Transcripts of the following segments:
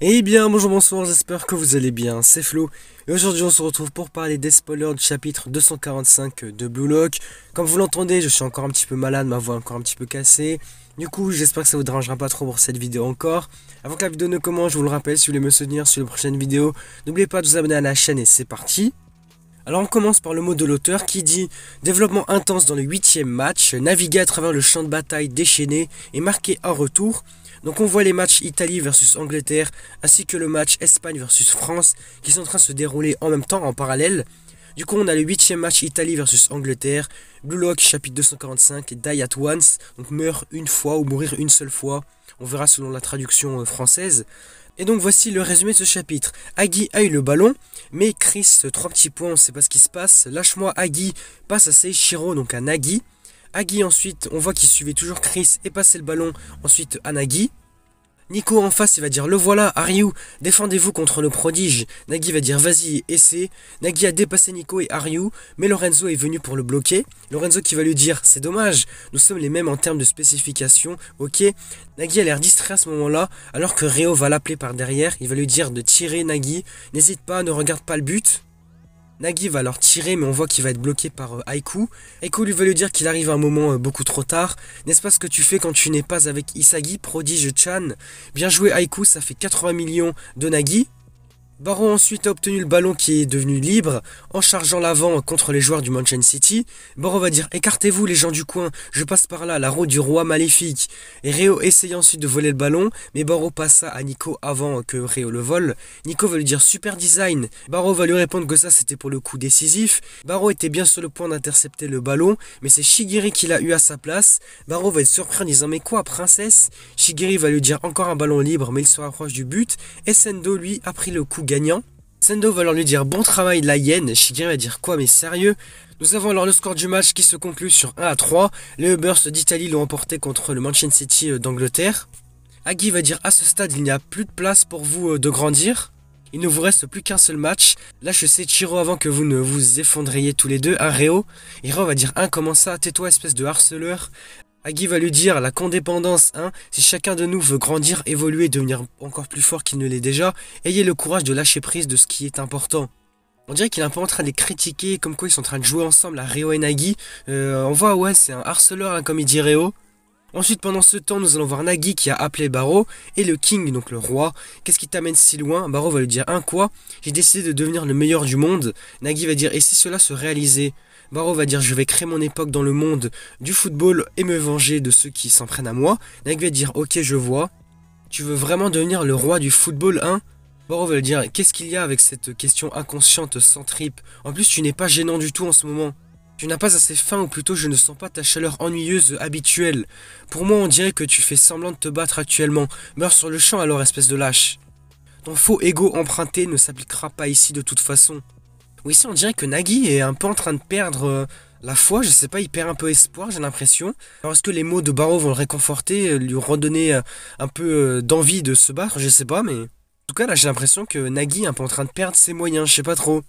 Eh bien, bonjour, bonsoir, j'espère que vous allez bien, c'est Flo. Et aujourd'hui, on se retrouve pour parler des spoilers du chapitre 245 de Blue Lock. Comme vous l'entendez, je suis encore un petit peu malade, ma voix est encore un petit peu cassée. Du coup, j'espère que ça vous dérangera pas trop pour cette vidéo encore. Avant que la vidéo ne commence, je vous le rappelle, si vous voulez me soutenir sur les prochaines vidéos, n'oubliez pas de vous abonner à la chaîne et c'est parti. Alors on commence par le mot de l'auteur qui dit développement intense dans le 8e match, naviguer à travers le champ de bataille déchaîné et marquer un retour. Donc on voit les matchs Italie versus Angleterre ainsi que le match Espagne versus France qui sont en train de se dérouler en même temps, en parallèle. Du coup on a le 8e match Italie versus Angleterre, Blue Lock chapitre 245, Die at Once, donc meurt une fois ou mourir une seule fois, on verra selon la traduction française. Et donc voici le résumé de ce chapitre. Aggie a eu le ballon, mais Chris, 3 petits points, on ne sait pas ce qui se passe. Lâche-moi Aggie, passe à Seishiro, donc à Nagi. Aggie ensuite, on voit qu'il suivait toujours Chris et passait le ballon ensuite à Nagi. Nico en face, il va dire le voilà, Aryu, défendez-vous contre le prodige. Nagi va dire vas-y, essaie. Nagi a dépassé Nico et Aryu, mais Lorenzo est venu pour le bloquer. Lorenzo qui va lui dire c'est dommage, nous sommes les mêmes en termes de spécification, ok. Nagi a l'air distrait à ce moment-là, alors que Ryo va l'appeler par derrière, il va lui dire de tirer Nagi, n'hésite pas, ne regarde pas le but. Nagi va alors tirer, mais on voit qu'il va être bloqué par Haiku. Haiku lui va lui dire qu'il arrive à un moment beaucoup trop tard. N'est-ce pas ce que tu fais quand tu n'es pas avec Isagi, prodige Chan? Bien joué Haiku, ça fait 80 millions de Nagi. Barreau ensuite a obtenu le ballon qui est devenu libre en chargeant l'avant contre les joueurs du Manchester City. Barreau va dire écartez-vous les gens du coin, je passe par là, la roue du roi maléfique. Et Ryo essaye ensuite de voler le ballon, mais Barreau passe ça à Nico avant que Ryo le vole. Nico va lui dire super design. Barreau va lui répondre que ça c'était pour le coup décisif. Barreau était bien sur le point d'intercepter le ballon, mais c'est Shigiri qui l'a eu à sa place. Barreau va être surpris en disant mais quoi princesse? Shigiri va lui dire encore un ballon libre mais il se rapproche du but. Et Sendo lui a pris le coup gagnant. Sendo va alors lui dire bon travail la hyène. Shigiri va dire quoi mais sérieux? Nous avons alors le score du match qui se conclut sur 1-3. Les Ubbers d'Italie l'ont emporté contre le Manchester City d'Angleterre. Aggie va dire à ce stade il n'y a plus de place pour vous de grandir. Il ne vous reste plus qu'un seul match. Lâche Seichiro avant que vous ne vous effondriez tous les deux. Un Ryo. Et Ryo va dire comment ça? Tais-toi espèce de harceleur. Aggie va lui dire la condépendance, si chacun de nous veut grandir, évoluer, devenir encore plus fort qu'il ne l'est déjà, ayez le courage de lâcher prise de ce qui est important. On dirait qu'il est un peu en train de les critiquer, comme quoi ils sont en train de jouer ensemble à Ryo et Nagi. On voit, ouais, c'est un harceleur, comme il dit Ryo. Ensuite, pendant ce temps, nous allons voir Nagi qui a appelé Barreau et le King, donc le roi. Qu'est-ce qui t'amène si loin? Barreau va lui dire quoi? J'ai décidé de devenir le meilleur du monde. Nagi va dire et si cela se réalisait? Barreau va dire je vais créer mon époque dans le monde du football et me venger de ceux qui s'en prennent à moi. Nagi va dire ok je vois. Tu veux vraiment devenir le roi du football, Barreau va lui dire qu'est-ce qu'il y a avec cette question inconsciente sans trip? En plus tu n'es pas gênant du tout en ce moment. Tu n'as pas assez faim ou plutôt je ne sens pas ta chaleur ennuyeuse habituelle. Pour moi on dirait que tu fais semblant de te battre actuellement. Meurs sur le champ alors espèce de lâche. Ton faux ego emprunté ne s'appliquera pas ici de toute façon. Oui, ici on dirait que Nagi est un peu en train de perdre la foi, je sais pas, il perd un peu espoir, j'ai l'impression. Alors est-ce que les mots de Barreau vont le réconforter, lui redonner un peu d'envie de se battre, je sais pas, mais... En tout cas là j'ai l'impression que Nagi est un peu en train de perdre ses moyens, je sais pas trop.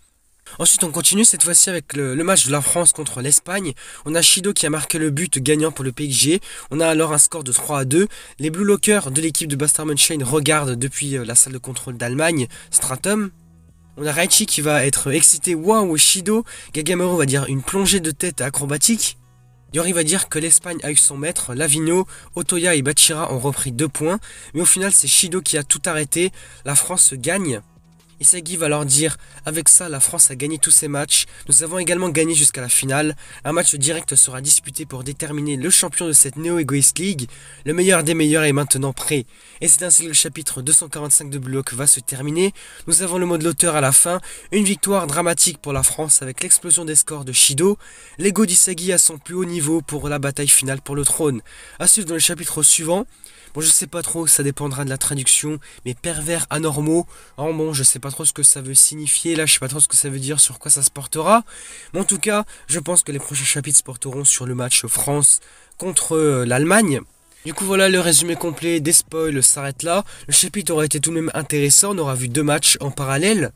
Ensuite on continue cette fois-ci avec le match de la France contre l'Espagne. On a Shido qui a marqué le but gagnant pour le PSG. On a alors un score de 3-2. Les Blue Lockers de l'équipe de Bastard Munchain regardent depuis la salle de contrôle d'Allemagne, Stratum. On a Raichi qui va être excité, waouh, Shido. Gagamaro va dire une plongée de tête acrobatique. Yori va dire que l'Espagne a eu son maître, Lavigno, Otoya et Bachira ont repris 2 points. Mais au final c'est Shido qui a tout arrêté, la France gagne. Isagi va leur dire avec ça la France a gagné tous ses matchs, nous avons également gagné jusqu'à la finale, un match direct sera disputé pour déterminer le champion de cette Neo Egoist League, le meilleur des meilleurs est maintenant prêt. Et c'est ainsi que le chapitre 245 de Blue Lock va se terminer, nous avons le mot de l'auteur à la fin, une victoire dramatique pour la France avec l'explosion des scores de Shido, l'ego d'Isagi à son plus haut niveau pour la bataille finale pour le trône. À suivre dans le chapitre suivant. Bon, je sais pas trop, ça dépendra de la traduction, mais pervers anormaux, bon, je sais pas trop ce que ça veut signifier, là, je sais pas trop ce que ça veut dire, sur quoi ça se portera. Mais en tout cas, je pense que les prochains chapitres se porteront sur le match France contre l'Allemagne. Du coup, voilà, le résumé complet des spoils s'arrête là. Le chapitre aura été tout de même intéressant, on aura vu 2 matchs en parallèle.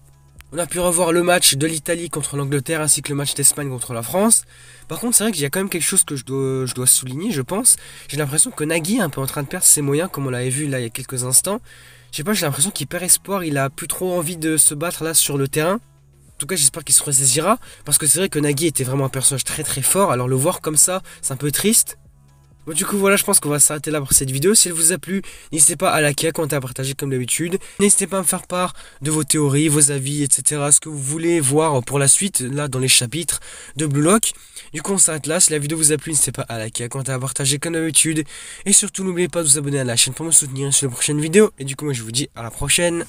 On a pu revoir le match de l'Italie contre l'Angleterre ainsi que le match d'Espagne contre la France. Par contre, c'est vrai qu'il y a quand même quelque chose que je dois souligner, je pense. J'ai l'impression que Nagi est un peu en train de perdre ses moyens, comme on l'avait vu là il y a quelques instants. Je sais pas, j'ai l'impression qu'il perd espoir, il a plus trop envie de se battre là sur le terrain. En tout cas, j'espère qu'il se ressaisira, parce que c'est vrai que Nagui était vraiment un personnage très très fort, alors le voir comme ça, c'est un peu triste. Bon, du coup, voilà, je pense qu'on va s'arrêter là pour cette vidéo. Si elle vous a plu, n'hésitez pas à liker, à commenter, à partager comme d'habitude. N'hésitez pas à me faire part de vos théories, vos avis, etc. Ce que vous voulez voir pour la suite, là, dans les chapitres de Blue Lock. Du coup, on s'arrête là. Si la vidéo vous a plu, n'hésitez pas à liker, à commenter, à partager comme d'habitude. Et surtout, n'oubliez pas de vous abonner à la chaîne pour me soutenir sur les prochaines vidéos. Et du coup, moi, je vous dis à la prochaine.